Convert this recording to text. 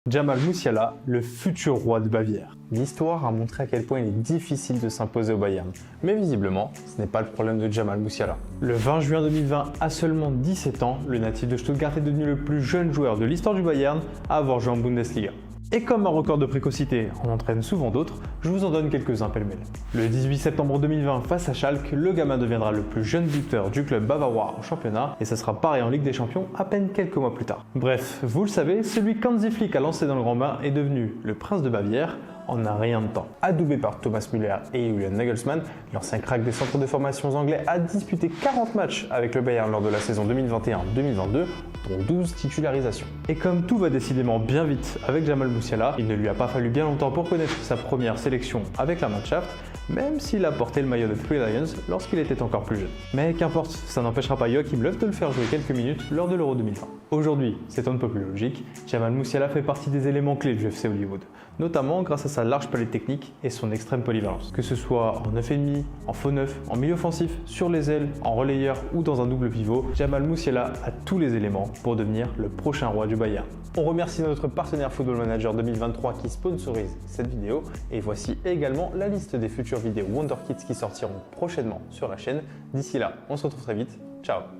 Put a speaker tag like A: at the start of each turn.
A: Jamal Musiala, le futur roi de Bavière. L'histoire a montré à quel point il est difficile de s'imposer au Bayern. Mais visiblement, ce n'est pas le problème de Jamal Musiala. Le 20 juin 2020, à seulement 17 ans, le natif de Stuttgart est devenu le plus jeune joueur de l'histoire du Bayern à avoir joué en Bundesliga. Et comme un record de précocité en entraîne souvent d'autres, je vous en donne quelques-uns pêle-mêle. Le 18 septembre 2020, face à Schalke, le gamin deviendra le plus jeune buteur du club bavarois en championnat et ça sera pareil en Ligue des Champions à peine quelques mois plus tard. Bref, vous le savez, celui qu'Hansi Flick a lancé dans le grand bain est devenu le prince de Bavière en un rien de temps. Adoubé par Thomas Müller et Julian Nagelsmann, l'ancien crack des centres de formation anglais a disputé 40 matchs avec le Bayern lors de la saison 2021-2022, dont 12 titularisations. Et comme tout va décidément bien vite avec Jamal Musiala, il ne lui a pas fallu bien longtemps pour connaître sa première sélection avec la Mannschaft, même s'il a porté le maillot de Three Lions lorsqu'il était encore plus jeune. Mais qu'importe, ça n'empêchera pas Joachim Löw de le faire jouer quelques minutes lors de l'Euro 2020. Aujourd'hui, c'est un peu plus logique, Jamal Musiala fait partie des éléments clés du FC Hollywood, notamment grâce à sa large palette technique et son extrême polyvalence. Que ce soit en 9,5, en faux neuf, en milieu offensif, sur les ailes, en relayeur ou dans un double pivot, Jamal Musiala a tous les éléments pour devenir le prochain roi du Bayern. On remercie notre partenaire Football Manager 2023 qui sponsorise cette vidéo et voici également la liste des futures vidéos Wonder Kids qui sortiront prochainement sur la chaîne. D'ici là, on se retrouve très vite. Ciao!